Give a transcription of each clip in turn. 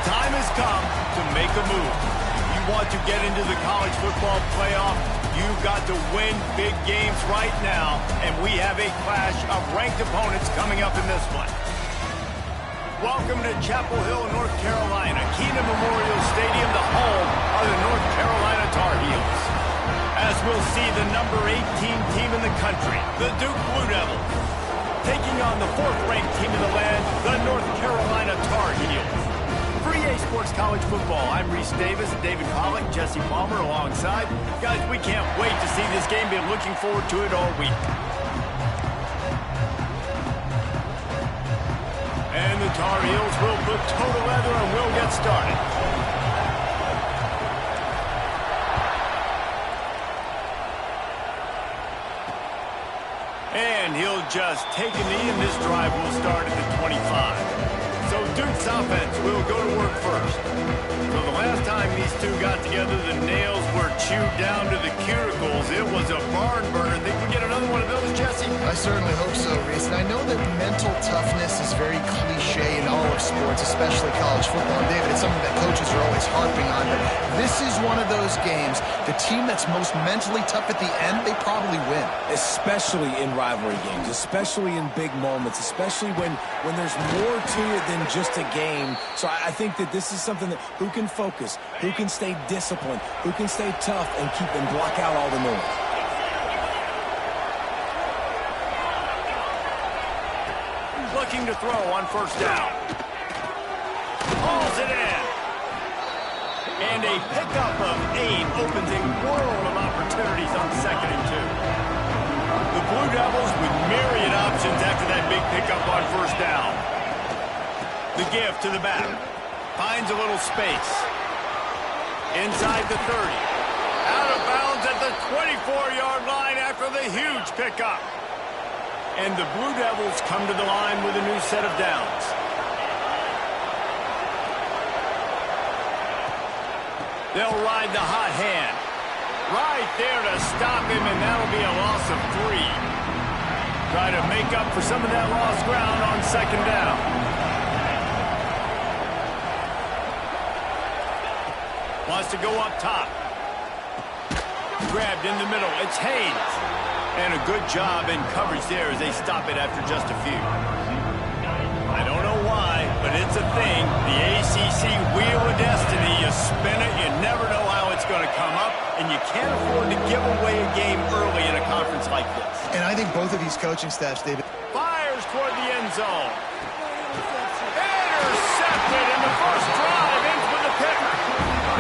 time has come to make a move. If you want to get into the college football playoff, you've got to win big games right now, and we have a clash of ranked opponents coming up in this one. Welcome to Chapel Hill, North Carolina, Keenan Memorial Stadium, the home of the North Carolina Tar Heels. As we'll see the number 18 team in the country, the Duke Blue Devils, taking on the 4th-ranked team in the land, the North Carolina Tar Heels. For EA Sports College Football, I'm Reese Davis, David Pollack, Jesse Palmer alongside. Guys, we can't wait to see this game. Been looking forward to it all week. And the Tar Heels will put total leather and we'll get started. And he'll just take a knee, and this drive will start at the 25. So Duke's offense will go to work first. So the last time these two got together, the nails were chewed down to the cuticles. It was a barn burner. Think we get another one of those, Jesse? I certainly hope so, Reese. And I know that mental toughness is very cliche in all of sports, especially college football. And David, it's something that coaches are always harping on. But this is one of those games, the team that's most mentally tough at the end, they probably win. Especially in rivalry games, especially in big moments, especially when there's more to it than just a game. So I think that this is something that who can focus, who can stay disciplined, who can stay tough and keep and block out all the noise. Looking to throw on first down. Hauls it in. And a pickup of 8 opens a world of opportunities on 2nd and 2. The Blue Devils with myriad options after that big pickup on first down. The give to the back. Finds a little space. Inside the 30. Out of bounds at the 24-yard line after the huge pickup. And the Blue Devils come to the line with a new set of downs. They'll ride the hot hand. Right there to stop him, and that'll be a loss of 3. Try to make up for some of that lost ground on 2nd down. Wants to go up top. Grabbed in the middle. It's Haynes. And a good job in coverage there as they stop it after just a few. I don't know why, but it's a thing. The ACC Wheel of Destiny. You spin it, you never know how it's going to come up, and you can't afford to give away a game early in a conference like this. And I think both of these coaching staffs, David. Fires toward the end zone. Intercepted in the first drive. Ends with the pick.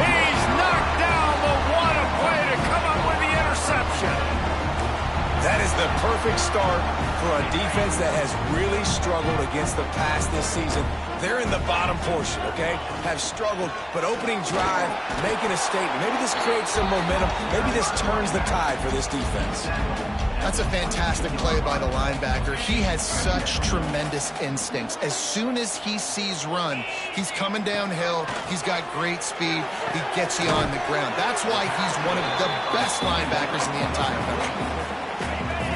He's knocked down, but what a play to come up with the interception. That is the perfect start for a defense that has really struggled against the pass this season. They're in the bottom portion, okay? Have struggled, but opening drive, making a statement. Maybe this creates some momentum. Maybe this turns the tide for this defense. That's a fantastic play by the linebacker. He has such tremendous instincts. As soon as he sees run, he's coming downhill. He's got great speed. He gets you on the ground. That's why he's one of the best linebackers in the entire country.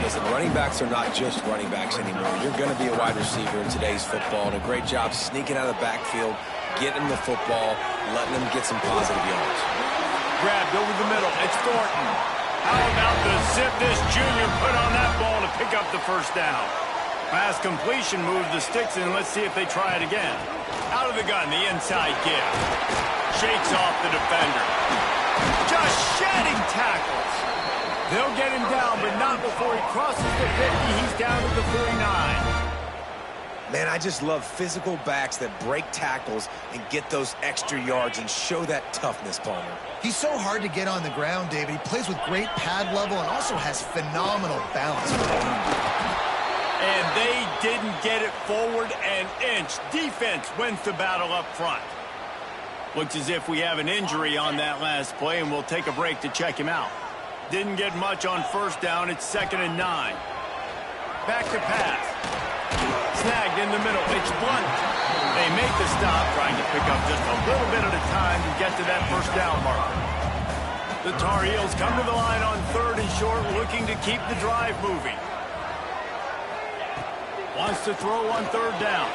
Listen, running backs are not just running backs anymore. You're going to be a wide receiver in today's football. And a great job sneaking out of the backfield, getting him the football, letting him get some positive yards. Grabbed over the middle. It's Thornton. How about the zip this junior put on that ball to pick up the first down? Pass completion, move the sticks, and let's see if they try it again. Out of the gun, the inside give. Shakes off the defender. Just shedding tackles. They'll get him down, but not before he crosses the 50. He's down to the 49. Man, I just love physical backs that break tackles and get those extra yards and show that toughness, Palmer. He's so hard to get on the ground, David. He plays with great pad level and also has phenomenal balance. And they didn't get it forward an inch. Defense wins the battle up front. Looks as if we have an injury on that last play, and we'll take a break to check him out. Didn't get much on first down. It's 2nd and 9. Back to pass. Snagged in the middle. It's Blunt. They make the stop, trying to pick up just a little bit at a time to get to that first down marker. The Tar Heels come to the line on 3rd and short, looking to keep the drive moving. Wants to throw on 3rd down.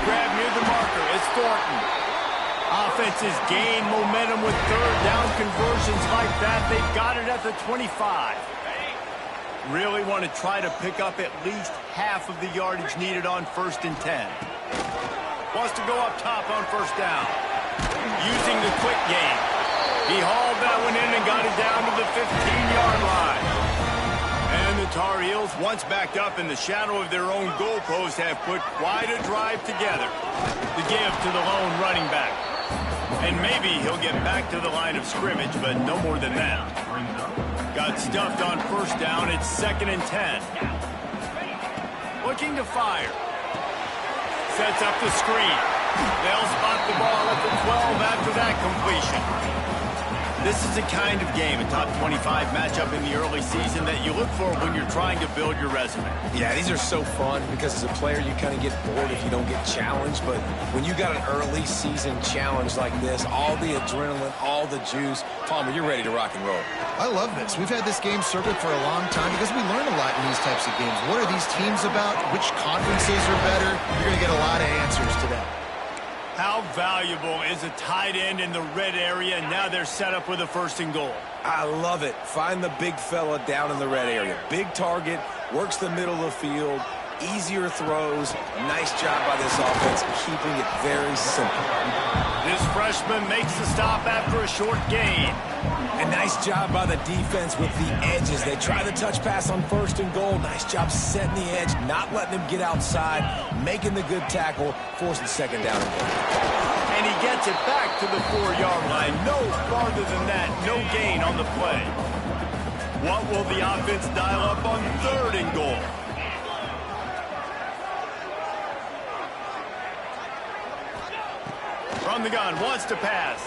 Grab near the marker. It's Thornton. Offenses gain momentum with third down conversions like that. They've got it at the 25. Really want to try to pick up at least half of the yardage needed on 1st and 10. Wants to go up top on 1st down. Using the quick game. He hauled that one in and got it down to the 15-yard line. And the Tar Heels, once backed up in the shadow of their own goalpost, have put quite a drive together. The give to the lone running back. And maybe he'll get back to the line of scrimmage, but no more than that. Got stuffed on 1st down. It's 2nd and 10. Looking to fire. Sets up the screen. They'll spot the ball at the 12 after that completion. This is the kind of game, a top 25 matchup in the early season, that you look for when you're trying to build your resume. Yeah, these are so fun because as a player you kind of get bored if you don't get challenged, but when you got an early season challenge like this, all the adrenaline, all the juice, Palmer, you're ready to rock and roll. I love this. We've had this game circled for a long time because we learn a lot in these types of games. What are these teams about? Which conferences are better? You're going to get a lot of answers today. How valuable is a tight end in the red area? Now they're set up with a 1st and goal. I love it. Find the big fella down in the red area. Big target, works the middle of the field, easier throws. Nice job by this offense, keeping it very simple. This freshman makes the stop after a short gain. And nice job by the defense with the edges. They try the touch pass on 1st and goal. Nice job setting the edge, not letting him get outside, making the good tackle, forcing 2nd down and goal. And he gets it back to the 4-yard line. No farther than that. No gain on the play. What will the offense dial up on 3rd and goal? From the gun, wants to pass.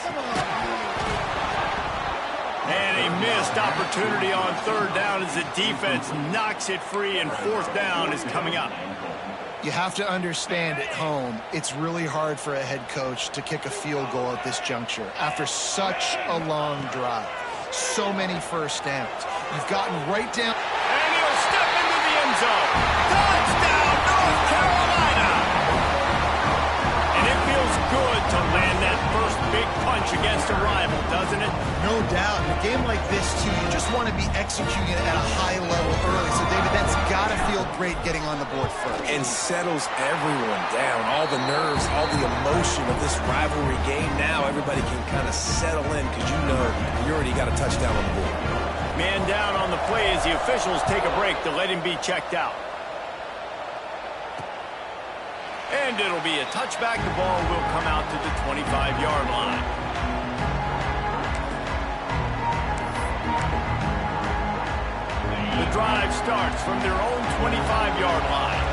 And a missed opportunity on 3rd down as the defense knocks it free, and 4th down is coming up. You have to understand at home, it's really hard for a head coach to kick a field goal at this juncture after such a long drive. So many 1st downs. You've gotten right down. And he'll step into the end zone. Touchdown, North Carolina! And it feels good to land that first big punch against a rival, doesn't it? No doubt. In a game like this, too, you just want to be executing it at a high level early. So, David, that's got to feel great getting on the board first. And settles everyone down. All the nerves, all the emotion of this rivalry game. Now everybody can kind of settle in because you know you already got a touchdown on the board. Man down on the play as the officials take a break to let him be checked out. And it'll be a touchback. The ball will come out to the 25-yard line. The drive starts from their own 25-yard line.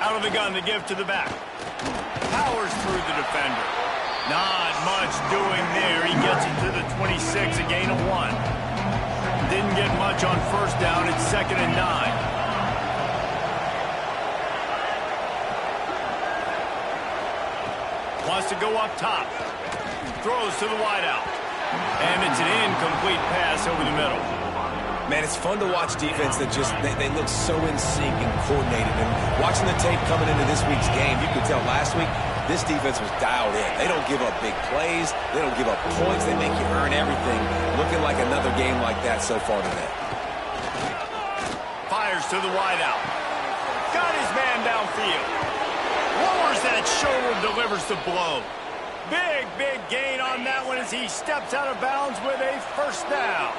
Out of the gun, the give to the back. Powers through the defender. Not much doing there. He gets it to the 26, a gain of 1. Didn't get much on 1st down. It's 2nd and 9. Wants to go up top. Throws to the wideout. And it's an incomplete pass over the middle. Man, it's fun to watch defense that just, they look so in sync and coordinated. And watching the tape coming into this week's game, you could tell last week, this defense was dialed in. They don't give up big plays. They don't give up points. They make you earn everything. Looking like another game like that so far today. Fires to the wideout. Got his man downfield. Lowers that shoulder, delivers the blow. Big gain on that one as he steps out of bounds with a 1st down.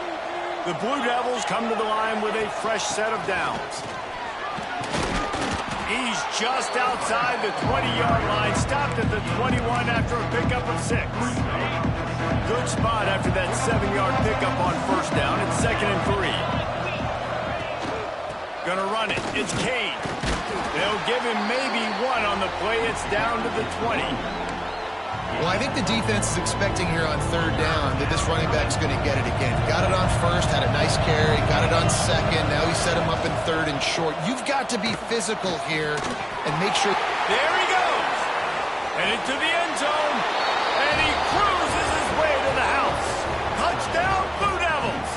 The Blue Devils come to the line with a fresh set of downs. He's just outside the 20-yard line, stopped at the 21 after a pickup of 6. Good spot after that 7-yard pickup on 1st down. It's 2nd and 3. Gonna run it. It's Kane. They'll give him maybe 1 on the play. It's down to the 20. Well, I think the defense is expecting here on 3rd down that this running back's going to get it again. Got it on 1st, had a nice carry, got it on 2nd. Now he set him up in 3rd and short. You've got to be physical here and make sure. There he goes. Headed to the end zone. And he cruises his way to the house. Touchdown, Blue Devils.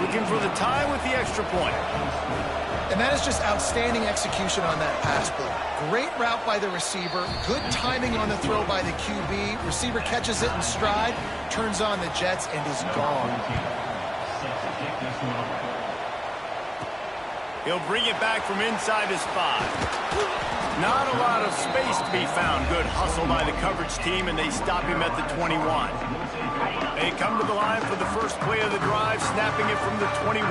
Looking for the tie with the extra point. And that is just outstanding execution on that pass play. Great route by the receiver. Good timing on the throw by the QB. Receiver catches it in stride, turns on the jets, and is gone. He'll bring it back from inside his 5. Not a lot of space to be found. Good hustle by the coverage team, and they stop him at the 21. They come to the line for the first play of the drive, snapping it from the 21.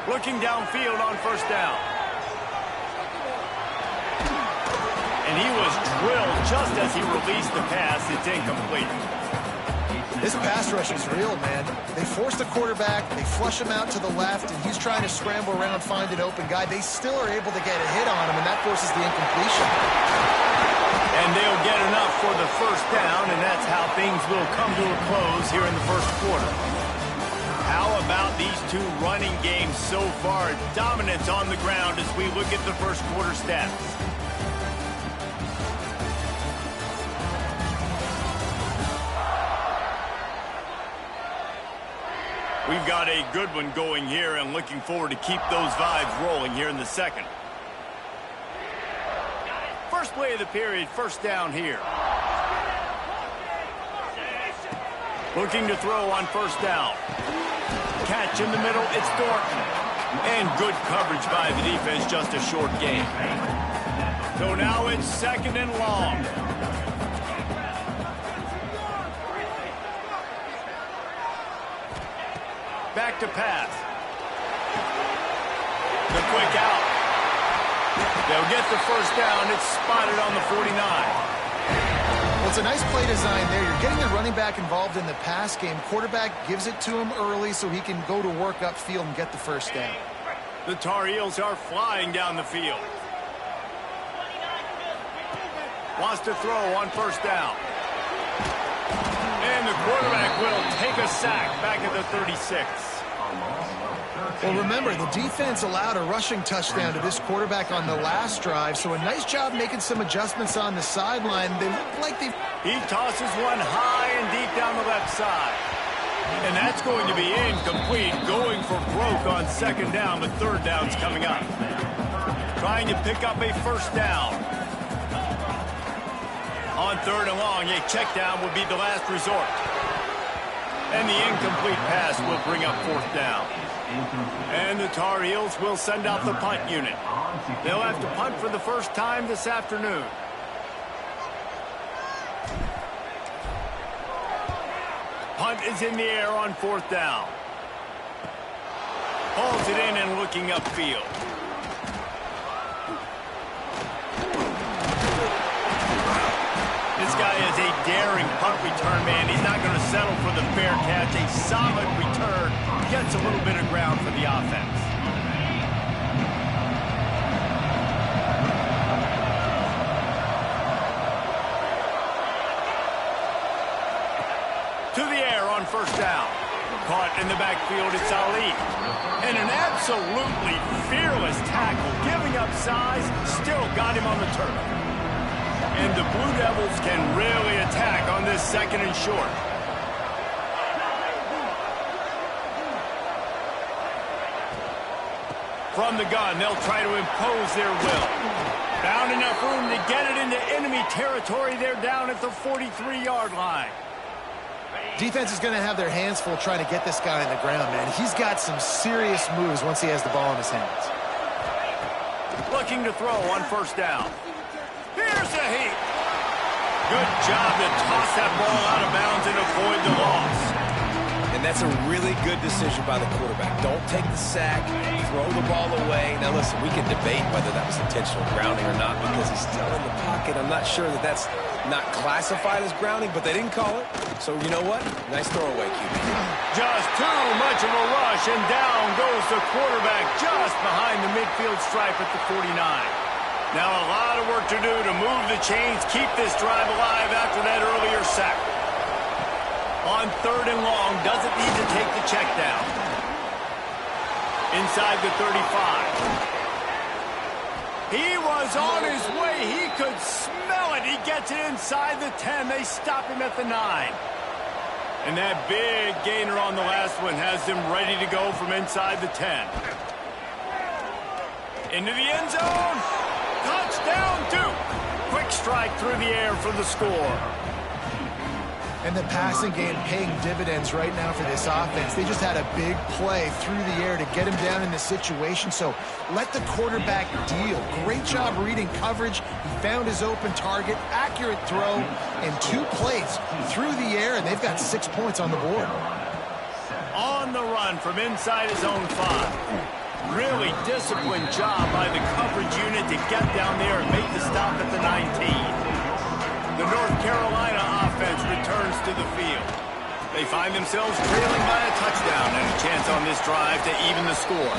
Looking downfield on first down. And he was drilled just as he released the pass. It's incomplete. This pass rush is real, man. They force the quarterback, they flush him out to the left, and he's trying to scramble around, find an open guy. They still are able to get a hit on him, and that forces the incompletion. And they'll get enough for the first down, and that's how things will come to a close here in the first quarter. How about these two running games so far? Dominance on the ground as we look at the first quarter stats. We've got a good one going here and looking forward to keep those vibes rolling here in the second. First play of the period, first down here. Looking to throw on first down. Catch in the middle, it's Thornton. And good coverage by the defense, just a short gain. So now it's second and long. Back to pass. The quick out. They'll get the first down. It's spotted on the 49. Well, it's a nice play design there. You're getting the running back involved in the pass game. Quarterback gives it to him early so he can go to work upfield and get the first down. The Tar Heels are flying down the field. Wants to throw on first down. And the quarterback will take a sack back at the 36. Well, remember, the defense allowed a rushing touchdown to this quarterback on the last drive, so a nice job making some adjustments on the sideline. They look like they... He tosses one high and deep down the left side. And that's going to be incomplete, going for broke on second down, but third down's coming up. Trying to pick up a first down. On third and long, a check down will be the last resort. And the incomplete pass will bring up fourth down. And the Tar Heels will send out the punt unit. They'll have to punt for the first time this afternoon. Punt is in the air on fourth down. Pulls it in and looking upfield. This guy is a daring punt return man. He's not going to settle for the fair catch. A solid return. Gets a little bit of ground for the offense. To the air on first down. Caught in the backfield, it's Ali. And an absolutely fearless tackle. Giving up size, still got him on the turf. And the Blue Devils can really attack on this second and short. From the gun, they'll try to impose their will. Found enough room to get it into enemy territory. They're down at the 43-yard line. Defense is going to have their hands full trying to get this guy on the ground, man. He's got some serious moves once he has the ball in his hands. Looking to throw on first down. Here's a heat. Good job to toss that ball out of bounds and avoid the loss. And that's a really good decision by the quarterback. Don't take the sack, throw the ball away. Now, listen, we can debate whether that was intentional grounding or not because he's still in the pocket. I'm not sure that that's not classified as grounding, but they didn't call it. So, you know what? Nice throwaway, QB. Just too much of a rush, and down goes the quarterback just behind the midfield stripe at the 49. Now, a lot of work to do to move the chains, keep this drive alive after that earlier sack. On third and long, doesn't need to take the check down. Inside the 35. He was on his way. He could smell it. He gets it inside the 10. They stop him at the 9. And that big gainer on the last one has them ready to go from inside the 10. Into the end zone. Touchdown, Duke. Quick strike through the air for the score. And the passing game paying dividends right now for this offense. They just had a big play through the air to get him down in the situation. So let the quarterback deal. Great job reading coverage. He found his open target. Accurate throw. And 2 plays through the air. And they've got 6 points on the board. On the run from inside his own 5. Really disciplined job by the coverage unit to get down there and make the stop at the 19. The North Carolina offense returns to the field. They find themselves trailing by a touchdown and a chance on this drive to even the score.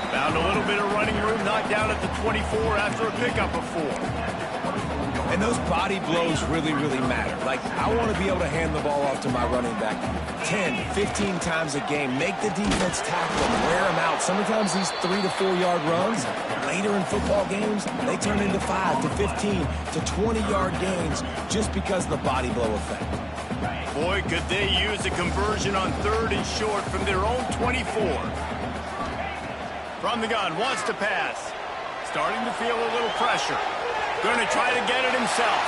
Found a little bit of running room, knocked down at the 24 after a pickup of 4. And those body blows really, really matter. Like, I want to be able to hand the ball off to my running back 10, 15 times a game. Make the defense tackle them, wear them out. Sometimes these 3 to 4 yard runs, later in football games, they turn into 5 to 15 to 20 yard gains just because of the body blow effect. Boy, could they use a conversion on 3rd and short from their own 24. From the gun, wants to pass. Starting to feel a little pressure. Going to try to get it himself.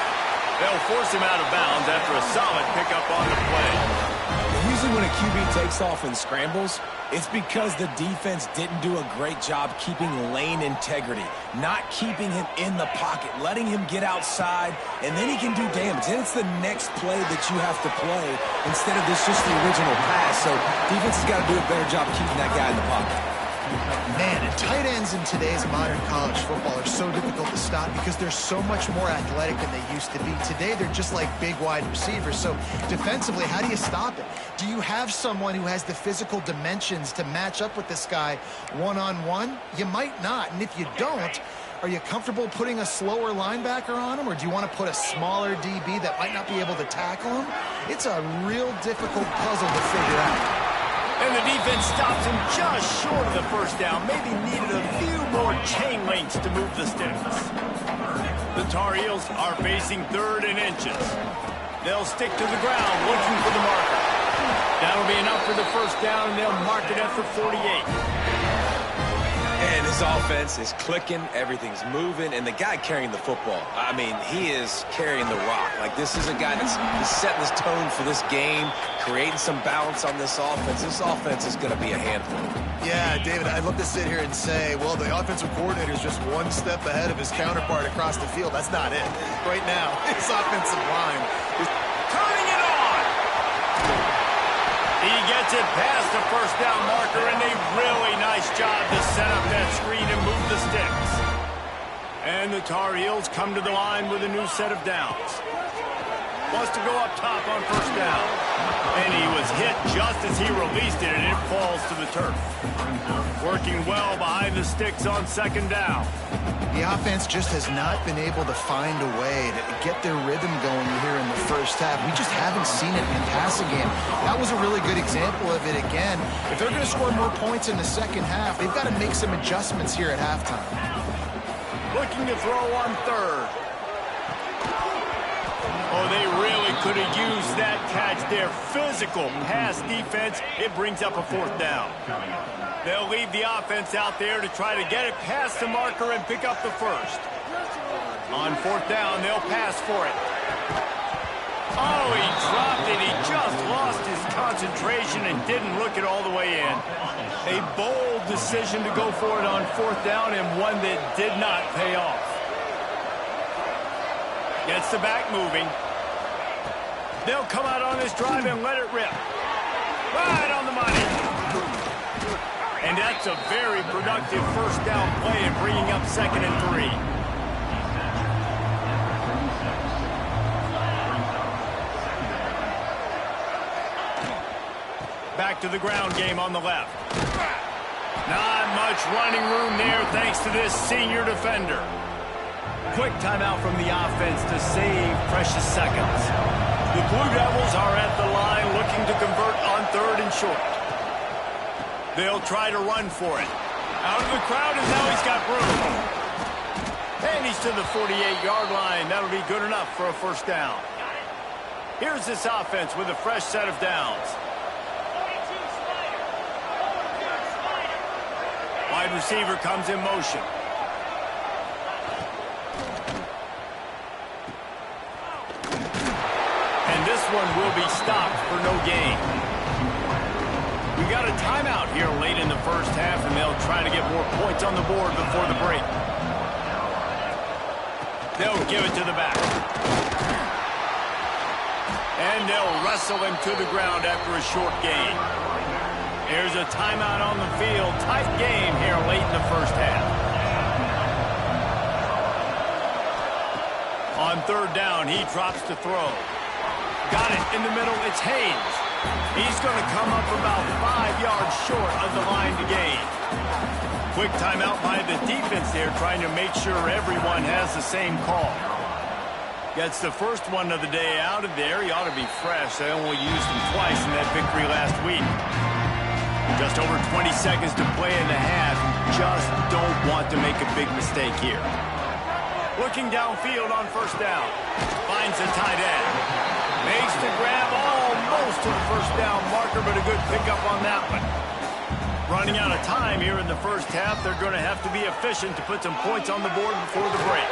They'll force him out of bounds after a solid pickup on the play. Usually when a QB takes off and scrambles, it's because the defense didn't do a great job keeping lane integrity, not keeping him in the pocket, letting him get outside, and then he can do damage. Then it's the next play that you have to play instead of this just the original pass. So defense has got to do a better job keeping that guy in the pocket. Man, and tight ends in today's modern college football are so difficult to stop because they're so much more athletic than they used to be. Today, they're just like big wide receivers. So defensively, how do you stop it? Do you have someone who has the physical dimensions to match up with this guy one-on-one? You might not. And if you don't, are you comfortable putting a slower linebacker on him, or do you want to put a smaller DB that might not be able to tackle him? It's a real difficult puzzle to figure out. And the defense stops him just short of the first down. Maybe needed a few more chain links to move the sticks. The Tar Heels are facing 3rd and inches. They'll stick to the ground looking for the marker. That'll be enough for the first down, and they'll mark it at the 48. And his offense is clicking, everything's moving, and the guy carrying the football, I mean, he is carrying the rock. Like, this is a guy that's setting this tone for this game, creating some balance on this offense. This offense is going to be a handful. Yeah, David, I'd love to sit here and say, well, the offensive coordinator is just one step ahead of his counterpart across the field. That's not it. Right now, his offensive line is turning it on. He gets it past the first down marker, and a really nice job to set up that screen and move the sticks. And the Tar Heels come to the line with a new set of downs. Wants to go up top on first down. And he was hit just as he released it, and it falls to the turf. Working well behind the sticks on 2nd down. The offense just has not been able to find a way to get their rhythm going here in the first half. We just haven't seen it in passing game. That was a really good example of it again. If they're going to score more points in the second half, they've got to make some adjustments here at halftime. Looking to throw on 3rd. Oh, they really could have used that catch there. Physical pass defense. It brings up a 4th down. They'll leave the offense out there to try to get it past the marker and pick up the first. On 4th down, they'll pass for it. Oh, he dropped it. He just lost his concentration and didn't look it all the way in. A bold decision to go for it on 4th down, and one that did not pay off. Gets the back moving. They'll come out on this drive and let it rip. Right on the money. And that's a very productive first down play and bringing up 2nd and 3. Back to the ground game on the left. Not much running room there thanks to this senior defender. Quick timeout from the offense to save precious seconds. The Blue Devils are at the line looking to convert on 3rd and short. They'll try to run for it. Out of the crowd, and now he's got room. And he's to the 48-yard line. That'll be good enough for a first down. Here's this offense with a fresh set of downs. Wide receiver comes in motion. And this one will be stopped for no gain. We got a timeout here late in the first half, and they'll try to get more points on the board before the break. They'll give it to the back. And they'll wrestle him to the ground after a short gain. There's a timeout on the field. Tight game here late in the first half. On third down, he drops to throw. Got it in the middle. It's Haynes. He's going to come up about 5 yards short of the line to gain. Quick timeout by the defense there, trying to make sure everyone has the same call. Gets the first one of the day out of there. He ought to be fresh. They only used him twice in that victory last week. Just over 20 seconds to play in the half. Just don't want to make a big mistake here. Looking downfield on first down. Finds a tight end. Makes the grab almost to the first down marker, but a good pickup on that one. Running out of time here in the first half. They're going to have to be efficient to put some points on the board before the break.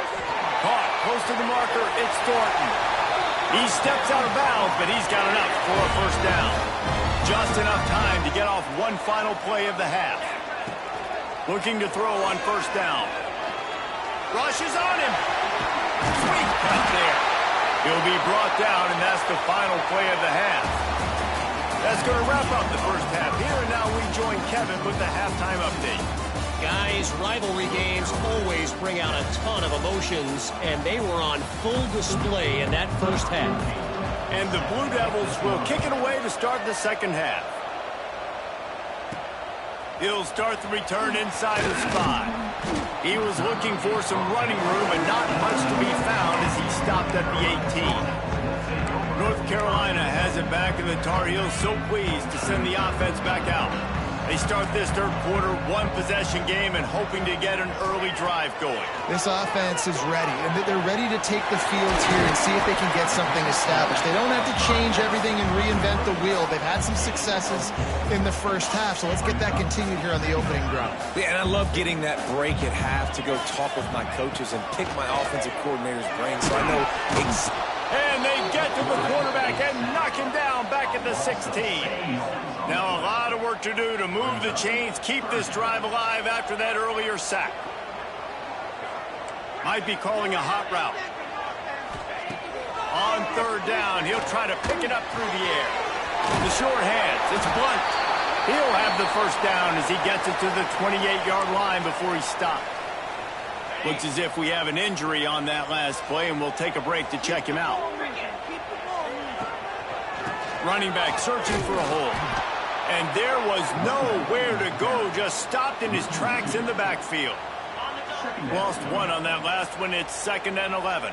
Caught close to the marker. It's Thornton. He steps out of bounds, but he's got enough for a first down. Just enough time to get off one final play of the half. Looking to throw on first down. Rushes on him. Sweet cut there. He'll be brought down, and that's the final play of the half. That's going to wrap up the first half here, and now we join Kevin with the halftime update. Guys, rivalry games always bring out a ton of emotions, and they were on full display in that first half. And the Blue Devils will kick it away to start the second half. He'll start the return inside the spot. He was looking for some running room and not much to be found as he stopped at the 18. North Carolina has it back, and the Tar Heels so pleased to send the offense back out. They start this third quarter one-possession game and hoping to get an early drive going. This offense is ready, and they're ready to take the field here and see if they can get something established. They don't have to change everything and reinvent the wheel. They've had some successes in the first half, so let's get that continued here on the opening drive. Yeah, and I love getting that break at half to go talk with my coaches and pick my offensive coordinator's brain so I know exactly. And they get to the quarterback and knock him down back at the 16. Now a lot of work to do to move the chains, keep this drive alive after that earlier sack. Might be calling a hot route. On third down, he'll try to pick it up through the air. The short hands, it's Blunt. He'll have the first down as he gets it to the 28-yard line before he stopped. Looks as if we have an injury on that last play, and we'll take a break to check him out. Running back searching for a hole. And there was nowhere to go, just stopped in his tracks in the backfield. Lost one on that last one. It's 2nd and 11.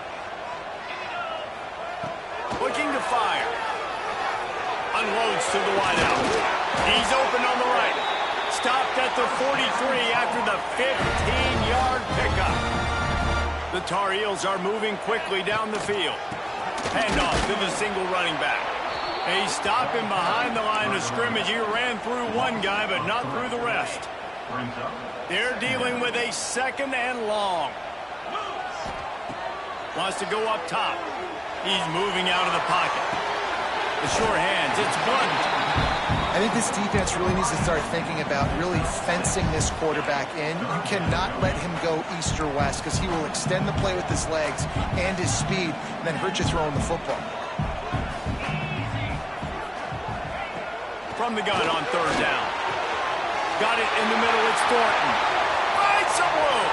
Looking to fire. Unloads to the wideout. He's open on the right. Stopped at the 43 after the 15-yard pickup. The Tar Heels are moving quickly down the field. Handoff to the single running back. They stop him behind the line of scrimmage. He ran through one guy, but not through the rest. They're dealing with a 2nd and long. Wants to go up top. He's moving out of the pocket. The short hands, it's Blunt. I think this defense really needs to start thinking about really fencing this quarterback in. You cannot let him go east or west because he will extend the play with his legs and his speed and then hurt you throwing the football. From the gun on third down. Got it in the middle, it's Thornton. Finds some room.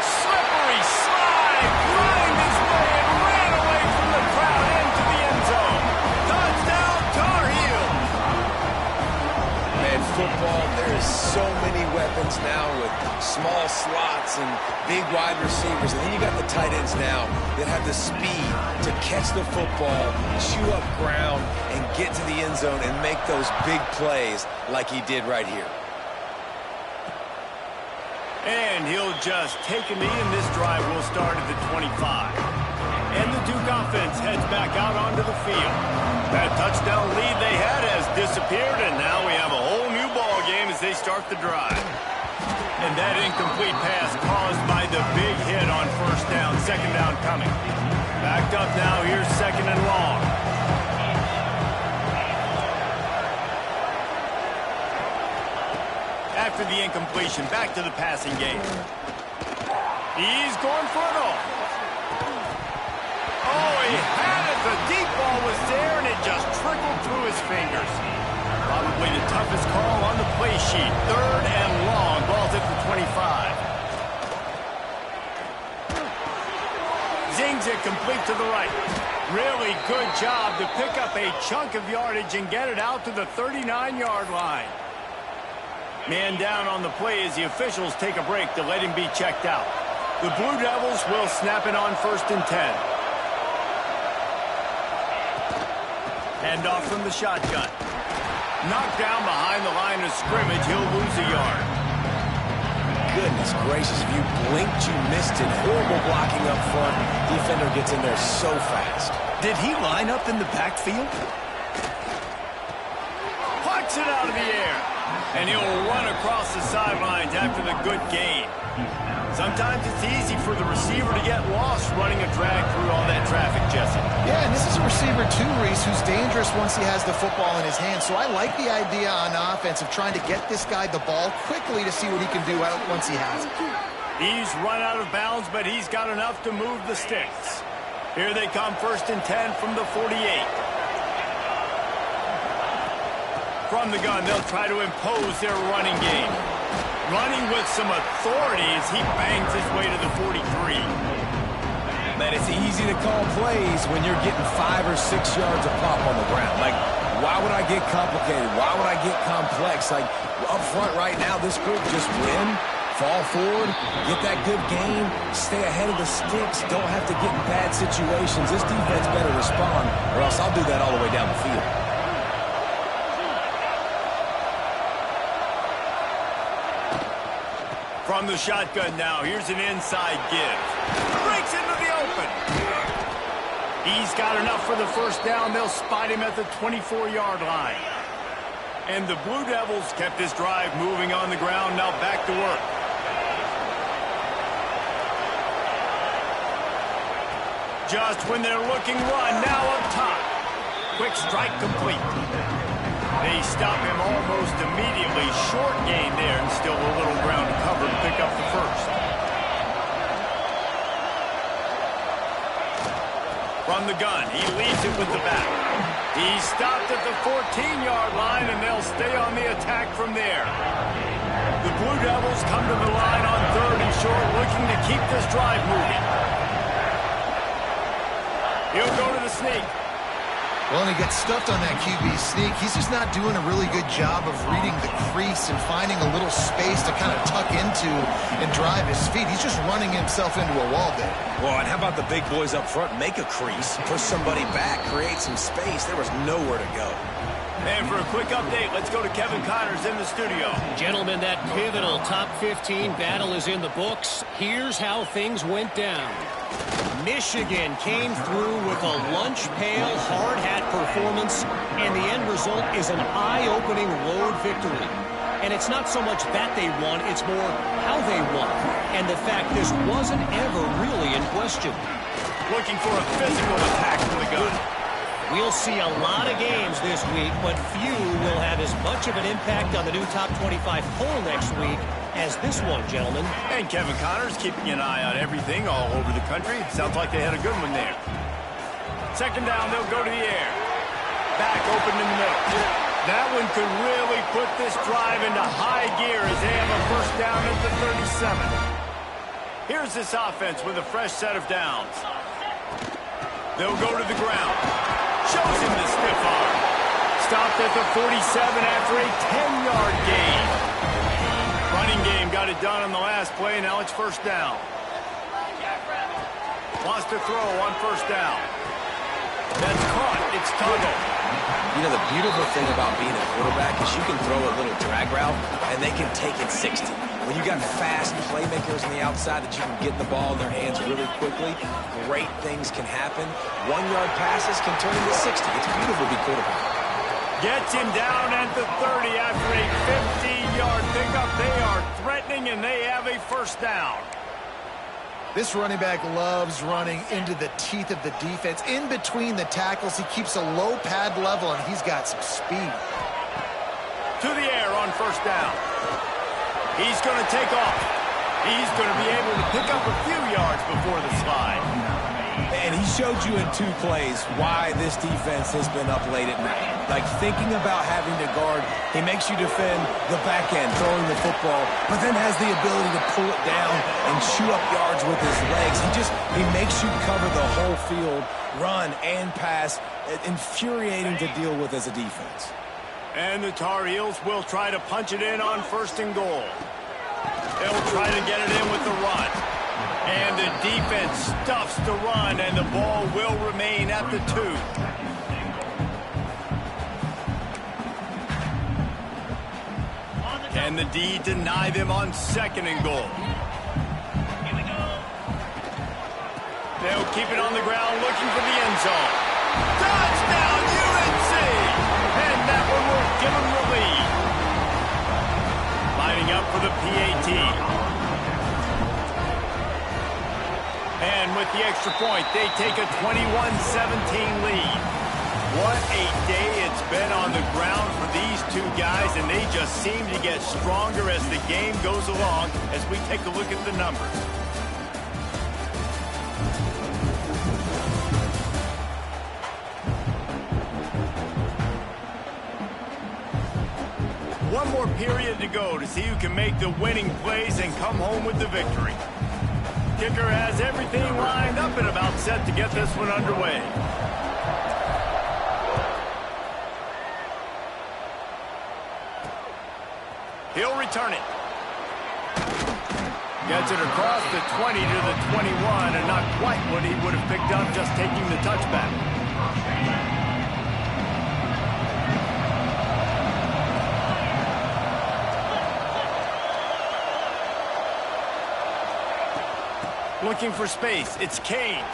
Slippery slide, grind his way and ran away from the crowd into the end zone. Touchdown, Tar Heels. Man, football, there is so many weapons now with small slots and big wide receivers. And then you got the tight ends now that have the speed to catch the football, chew up ground, and get to the end zone and make those big plays like he did right here. And he'll just take a knee, and this drive will start at the 25. And the Duke offense heads back out onto the field. That touchdown lead they had has disappeared, and now we have a whole new ball game as they start the drive. And that incomplete pass caused by the big hit on first down. Second down coming. Backed up now. Here's second and long. After the incompletion, back to the passing game. He's going for it all. Oh, he had it. The deep ball was there, and it just trickled through his fingers. Probably the toughest call on the play sheet. Third and long. Ball's at the 25. Zings it complete to the right. Really good job to pick up a chunk of yardage and get it out to the 39-yard line. Man down on the play as the officials take a break to let him be checked out. The Blue Devils will snap it on 1st and 10. Handoff from the shotgun. Knocked down behind the line of scrimmage. He'll lose a yard. Goodness gracious, if you blinked, you missed it. Horrible blocking up front. Defender gets in there so fast. Did he line up in the backfield? Plucks it out of the air. And he'll run across the sidelines after the good gain. Sometimes it's easy for the receiver to get lost running a drag through all that traffic, Jesse. Yeah, and this is a receiver too, Reese, who's dangerous once he has the football in his hands. So I like the idea on offense of trying to get this guy the ball quickly to see what he can do once he has it. He's run out of bounds, but he's got enough to move the sticks. Here they come, 1st and 10 from the 48. From the gun, they'll try to impose their running game. Running with some authority as he bangs his way to the 43. Man, it's easy to call plays when you're getting 5 or 6 yards of pop on the ground. Like, why would I get complicated? Why would I get complex? Like, up front right now, this group just win, fall forward, get that good gain, stay ahead of the sticks, don't have to get in bad situations. This defense better respond, or else I'll do that all the way down the field. From the shotgun now, here's an inside give. Breaks into the open. He's got enough for the first down. They'll spot him at the 24-yard line. And the Blue Devils kept this drive moving on the ground. Now back to work. Just when they're looking run, now up top. Quick strike complete. They stop him almost immediately. Short gain there, and still a little ground to cover to pick up the first. From the gun, he leads it with the back. He stopped at the 14-yard line, and they'll stay on the attack from there. The Blue Devils come to the line on 3rd and short, looking to keep this drive moving. He'll go to the sneak. Well, and he gets stuffed on that QB sneak. He's just not doing a really good job of reading the crease and finding a little space to kind of tuck into and drive his feet. He's just running himself into a wall there. Well, and how about the big boys up front? Make a crease, push somebody back, create some space. There was nowhere to go. And for a quick update, let's go to Kevin Connors in the studio. Gentlemen, that pivotal top 15 battle is in the books. Here's how things went down. Michigan came through with a lunch pail, hard hat performance, and the end result is an eye-opening road victory. And it's not so much that they won, it's more how they won. And the fact this wasn't ever really in question. Looking for a physical attack from the gun. We'll see a lot of games this week, but few will have as much of an impact on the new top 25 poll next week as this one, gentlemen. And Kevin Connors keeping an eye on everything all over the country. Sounds like they had a good one there. Second down, they'll go to the air. Back open in the middle. That one could really put this drive into high gear as they have a first down at the 37. Here's this offense with a fresh set of downs. They'll go to the ground. Shows him the stiff arm. Stopped at the 47 after a 10-yard gain. Running game got it done on the last play. Now it's first down. Wants to throw on first down. That's caught. It's Tuggle. You know, the beautiful thing about being a quarterback is you can throw a little drag route, and they can take it 60. When you got fast playmakers on the outside that you can get the ball in their hands really quickly, great things can happen. 1-yard passes can turn into 60. It's beautiful to be quarterback. Gets him down at the 30 after a 15-yard pickup. They are threatening, and they have a first down. This running back loves running into the teeth of the defense. In between the tackles, he keeps a low pad level, and he's got some speed. To the air on first down. He's going to take off. He's going to be able to pick up a few yards before the slide. And he showed you in 2 plays why this defense has been up late at night. Like thinking about having to guard, he makes you defend the back end, throwing the football, but then has the ability to pull it down and chew up yards with his legs. He makes you cover the whole field, run and pass. Infuriating to deal with as a defense. And the Tar Heels will try to punch it in on 1st and goal. They'll try to get it in with the run. And the defense stuffs the run, and the ball will remain at the 2. Can the D deny them on 2nd and goal? They'll keep it on the ground, looking for the end zone. Touchdown, UNC! And that one will give them the lead. Lining up for the PAT. And with the extra point, they take a 21-17 lead. What a day it's been on the ground for these 2 guys, and they just seem to get stronger as the game goes along as we take a look at the numbers. One more period to go to see who can make the winning plays and come home with the victory. Kicker has everything lined up and about set to get this one underway. He'll return it. Gets it across the 20 to the 21, and not quite what he would have picked up just taking the touchback. Looking for space, it's Kane.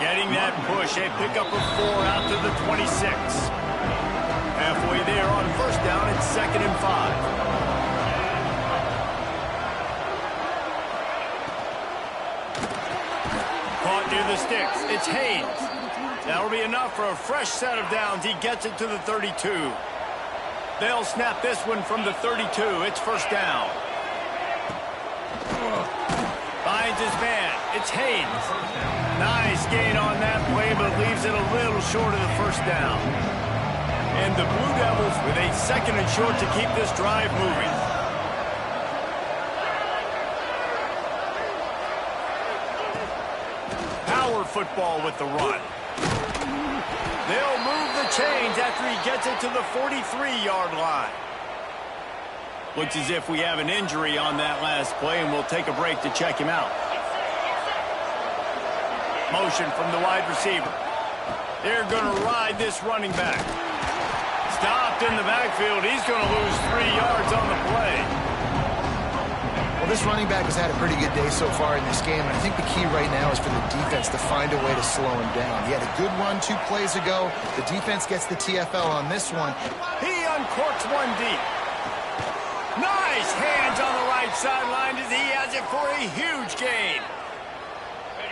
Getting that push, a pickup of 4 out to the 26. Halfway there on first down, it's 2nd and 5. Caught near the sticks, it's Haynes. That'll be enough for a fresh set of downs. He gets it to the 32. They'll snap this one from the 32. It's first down. Finds his man. It's Haynes. Nice gain on that play, but leaves it a little short of the first down. And the Blue Devils with a 2nd and short to keep this drive moving. Power football with the run. They'll move the chains after he gets it to the 43-yard line. Looks as if we have an injury on that last play, and we'll take a break to check him out. Motion from the wide receiver. They're going to ride this running back. Stopped in the backfield. He's going to lose 3 yards on the play. Well, this running back has had a pretty good day so far in this game, and I think the key right now is for the defense to find a way to slow him down. He had a good run 2 plays ago. The defense gets the TFL on this one. He uncorks one deep. Nice hands on the right sideline as he has it for a huge gain.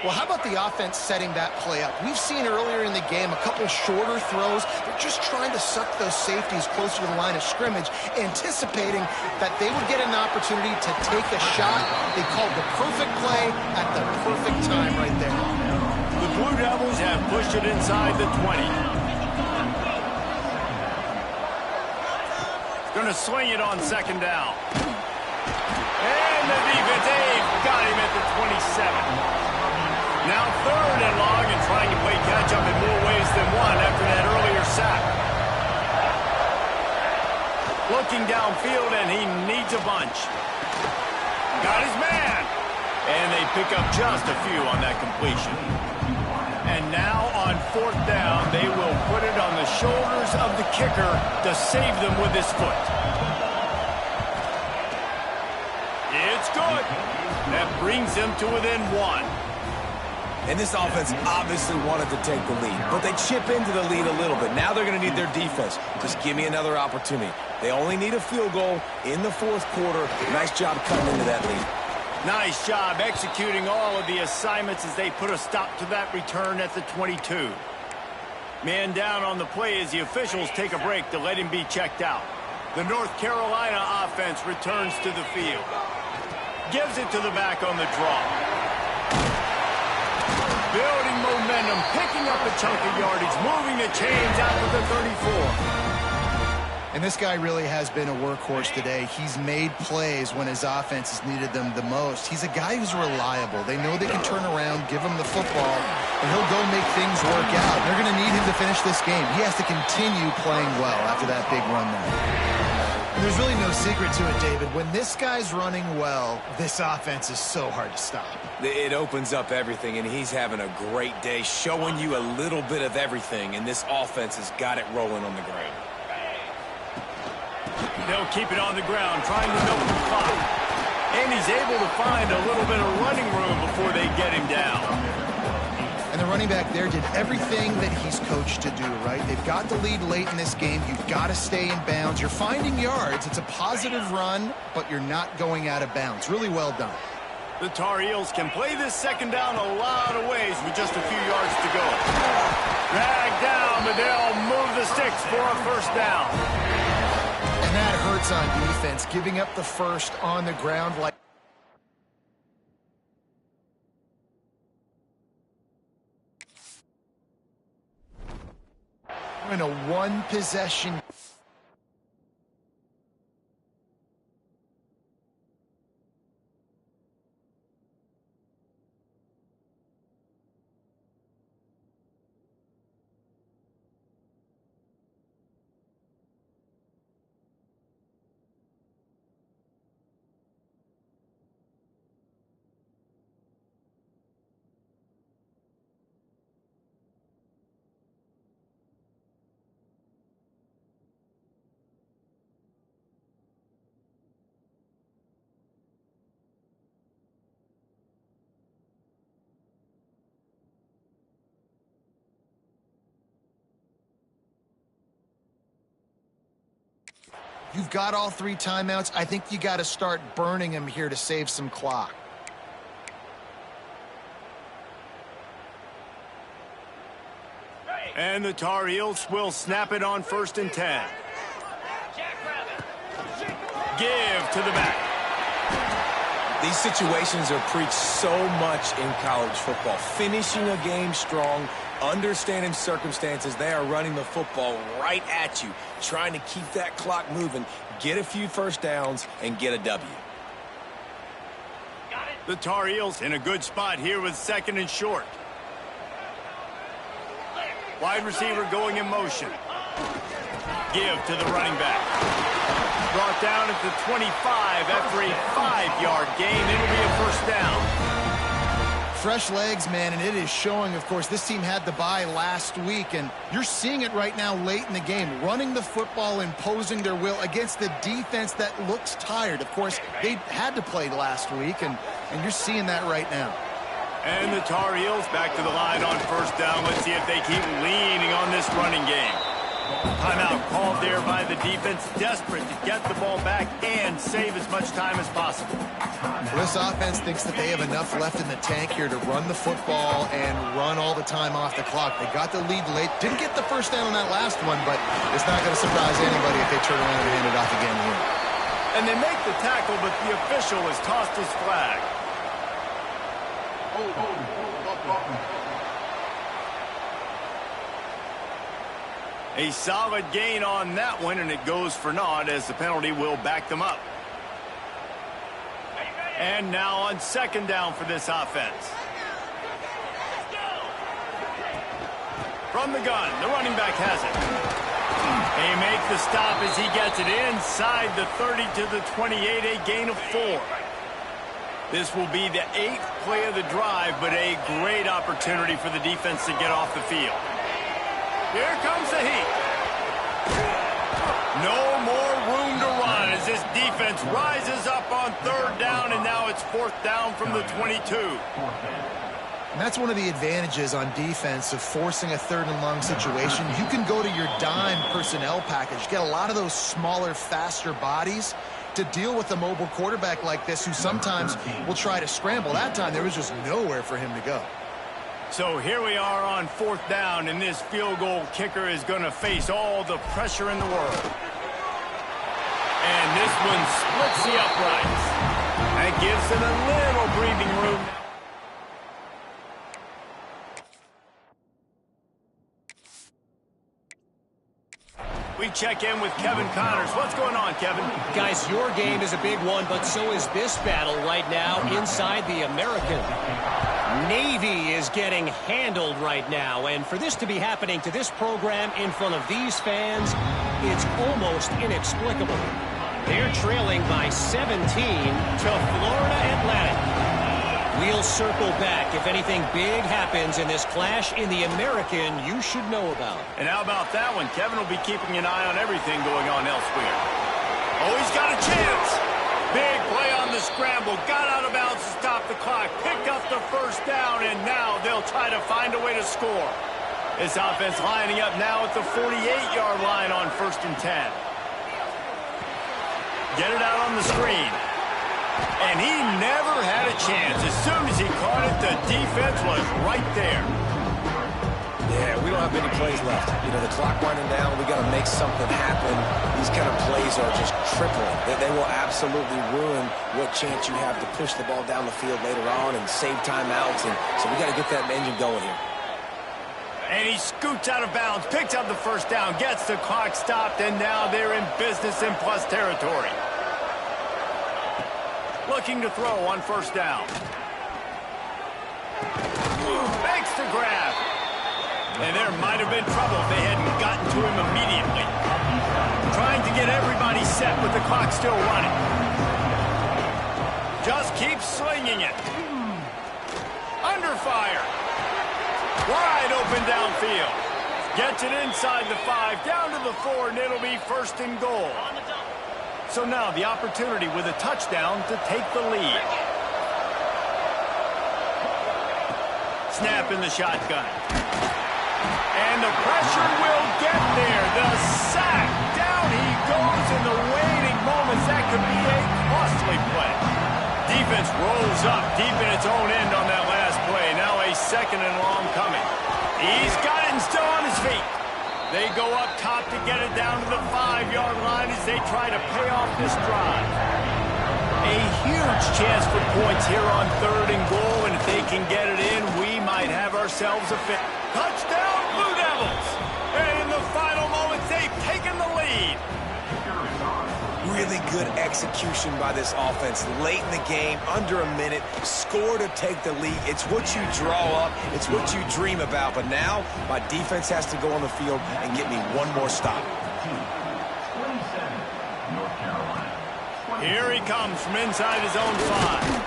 Well, how about the offense setting that play up? We've seen earlier in the game a couple shorter throws. They're just trying to suck those safeties closer to the line of scrimmage, anticipating that they would get an opportunity to take a shot. They called the perfect play at the perfect time right there. The Blue Devils have pushed it inside the 20. Going to swing it on 2nd down. And the defense, got him at the 27. Now 3rd and long and trying to play catch-up in more ways than one after that earlier sack. Looking downfield, and he needs a bunch. Got his man. And they pick up just a few on that completion. And now on 4th down, they will put it on the shoulders of the kicker to save them with his foot. It's good. That brings them to within 1. And this offense obviously wanted to take the lead, but they chip into the lead a little bit. Now they're going to need their defense. Just give me another opportunity. They only need a field goal in the fourth quarter. Nice job cutting into that lead. Nice job executing all of the assignments as they put a stop to that return at the 22. Man down on the play as the officials take a break to let him be checked out. The North Carolina offense returns to the field. Gives it to the back on the draw. Building momentum, picking up a chunk of yardage, moving the chains out to the 34. And this guy really has been a workhorse today. He's made plays when his offense has needed them the most. He's a guy who's reliable. They know they can turn around, give him the football, and he'll go make things work out. They're going to need him to finish this game. He has to continue playing well after that big run there. And there's really no secret to it, David. When this guy's running well, this offense is so hard to stop. It opens up everything, and he's having a great day, showing you a little bit of everything, and this offense has got it rolling on the ground. They'll keep it on the ground, trying to milk the clock. And he's able to find a little bit of running room before they get him down. And the running back there did everything that he's coached to do, right? They've got the lead late in this game. You've got to stay in bounds. You're finding yards. It's a positive run, but you're not going out of bounds. Really well done. The Tar Heels can play this second down a lot of ways with just a few yards to go. Dragged down, but they'll move the sticks for a first down. And that hurts on defense, giving up the first on the ground like... in a one-possession... You've got all 3 timeouts. I think you got to start burning them here to save some clock. And the Tar Heels will snap it on 1st and 10. Give to the back. These situations are preached so much in college football. Finishing a game strong, understanding circumstances. They are running the football right at you, trying to keep that clock moving, get a few first downs, and get a W. The Tar Heels in a good spot here with 2nd and short. Wide receiver going in motion. Give to the running back. Brought down at the 25 after a 5-yard gain. It'll be a first down. Fresh legs, man, and it is showing, of course. This team had the bye last week, and you're seeing it right now late in the game. Running the football, imposing their will against the defense that looks tired. Of course, they had to play last week, and you're seeing that right now. And the Tar Heels back to the line on first down. Let's see if they keep leaning on this running game. Timeout called there by the defense, desperate to get the ball back and save as much time as possible. This offense thinks that they have enough left in the tank here to run the football and run all the time off the clock. They got the lead late. Didn't get the first down on that last one, but it's not going to surprise anybody if they turn around and hand it off again here. And they make the tackle, but the official has tossed his flag. A solid gain on that one, and it goes for naught as the penalty will back them up. And now on 2nd down for this offense. From the gun, the running back has it. They make the stop as he gets it inside the 30 to the 28, a gain of 4. This will be the 8th play of the drive, but a great opportunity for the defense to get off the field. Here comes the heat. No more room to run as this defense defense rises up on 3rd down, and now it's 4th down from the 22. And that's one of the advantages on defense of forcing a 3rd and long situation. You can go to your dime personnel package, get a lot of those smaller, faster bodies to deal with a mobile quarterback like this who sometimes will try to scramble. That time there was just nowhere for him to go. So here we are on 4th down, and this field goal kicker is going to face all the pressure in the world. And this one splits the uprights. That gives them a little breathing room. We check in with Kevin Connors. What's going on, Kevin? Guys, your game is a big one, but so is this battle right now inside the American. Navy is getting handled right now, and for this to be happening to this program in front of these fans, it's almost inexplicable. They're trailing by 17 to Florida Atlantic. We'll circle back if anything big happens in this clash in the American you should know about. And how about that one? Kevin will be keeping an eye on everything going on elsewhere. Oh, he's got a chance. Big play on the scramble. Got out of bounds to stop the clock. Picked up the 1st down, and now they'll try to find a way to score. This offense lining up now at the 48-yard line on 1st and 10. Get it out on the screen. And he never had a chance. As soon as he caught it, the defense was right there. Yeah, we don't have many plays left. You know, the clock winding down, we got to make something happen. These kind of plays are just crippling. They will absolutely ruin what chance you have to push the ball down the field later on and save timeouts. And so we got to get that engine going here. And he scoots out of bounds, picks up the 1st down, gets the clock stopped, and now they're in business in plus territory. Looking to throw on 1st down. Makes the grab. And there might have been trouble if they hadn't gotten to him immediately. Trying to get everybody set with the clock still running. Just keeps slinging it. Under fire. Wide open downfield. Gets it inside the 5, down to the 4, and it'll be 1st and goal. So now the opportunity with a touchdown to take the lead. Snap in the shotgun. And the pressure will get there. The sack. Down he goes in the waiting moments. That could be a costly play. Defense rolls up deep in its own end on that last play. Now a 2nd and long coming. He's got it and still on his feet. They go up top to get it down to the 5-yard line as they try to pay off this drive. A huge chance for points here on 3rd and goal, and if they can get it in, we might have ourselves a fit. Touchdown, Blue Devils! And in the final moments, they've taken the lead. Really good execution by this offense. Late in the game, under a minute, score to take the lead. It's what you draw up. It's what you dream about. But now, my defense has to go on the field and get me one more stop. Here he comes from inside his own 5.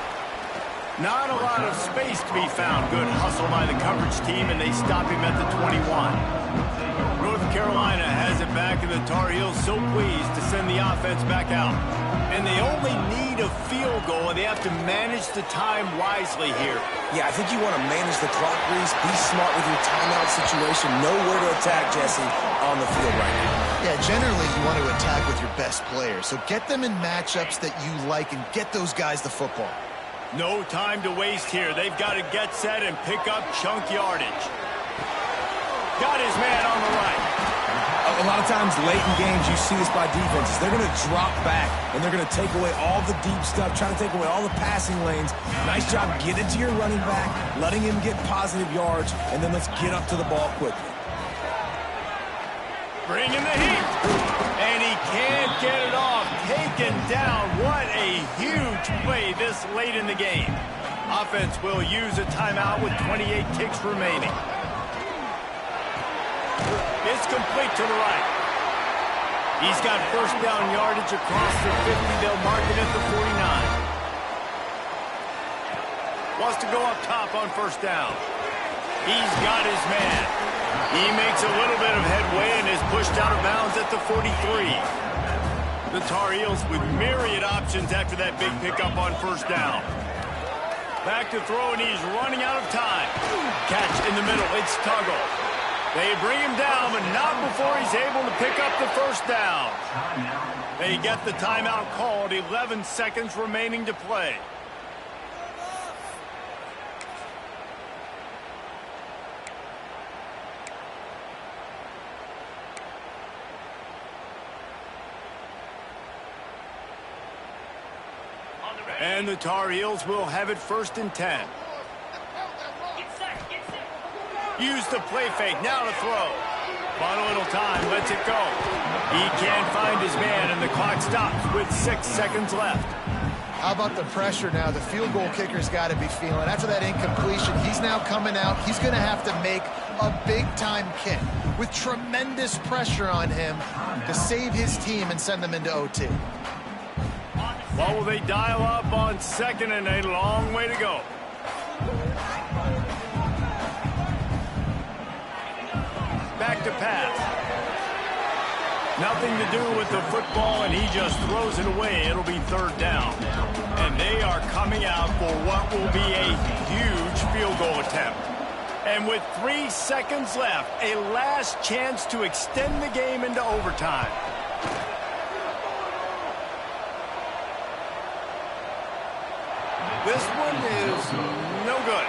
Not a lot of space to be found. Good hustle by the coverage team, and they stop him at the 21. North Carolina has it back, and the Tar Heels so pleased to send the offense back out. And they only need a field goal, and they have to manage the time wisely here. Yeah, I think you want to manage the clock, Reese. Be smart with your timeout situation. Know where to attack, Jesse, on the field right now. Yeah, generally you want to attack with your best players. So get them in matchups that you like and get those guys the football. No time to waste here. They've got to get set and pick up chunk yardage. Got his man on the right. A lot of times late in games you see this by defenses. They're going to drop back and they're going to take away all the deep stuff, trying to take away all the passing lanes. Nice job getting to your running back, letting him get positive yards, and then let's get up to the ball quickly. Bringing the heat. And he can't get it off. Taken down. What a huge play this late in the game. Offense will use a timeout with 28 ticks remaining. It's complete to the right. He's got 1st down yardage across the 50. They'll mark it at the 49. Wants to go up top on 1st down. He's got his man. He makes a little bit of headway and is pushed out of bounds at the 43. The Tar Heels with myriad options after that big pickup on first down. Back to throw, and he's running out of time. Catch in the middle. It's Tuggle. They bring him down, but not before he's able to pick up the first down. They get the timeout called. 11 seconds remaining to play. And the Tar Heels will have it 1st and 10. Use the play fake, now to throw. Bought a little time, lets it go. He can't find his man, and the clock stops with 6 seconds left. How about the pressure now? The field goal kicker's got to be feeling. After that incompletion, he's now coming out. He's going to have to make a big-time kick with tremendous pressure on him to save his team and send them into OT. Well, will they dial up on 2nd and a long way to go? Back to pass. Nothing to do with the football, and he just throws it away. It'll be 3rd down. And they are coming out for what will be a huge field goal attempt. And with 3 seconds left, a last chance to extend the game into overtime. This one is no good.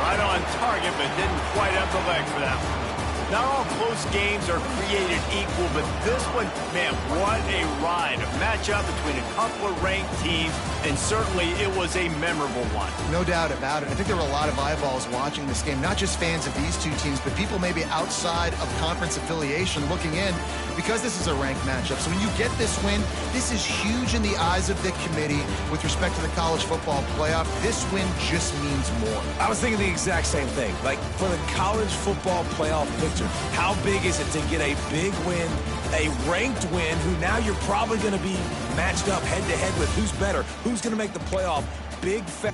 Right on target, but didn't quite have the legs for that one. Not all close games are created equal, but this one, man, what a ride. A matchup between a couple of ranked teams, and certainly it was a memorable one. No doubt about it. I think there were a lot of eyeballs watching this game, not just fans of these two teams, but people maybe outside of conference affiliation looking in, because this is a ranked matchup. So when you get this win, this is huge in the eyes of the committee with respect to the college football playoff. This win just means more. I was thinking the exact same thing. Like, for the college football playoff picture, how big is it to get a big win, a ranked win, who now you're probably going to be matched up head-to-head with who's better, who's going to make the playoff. Big fat.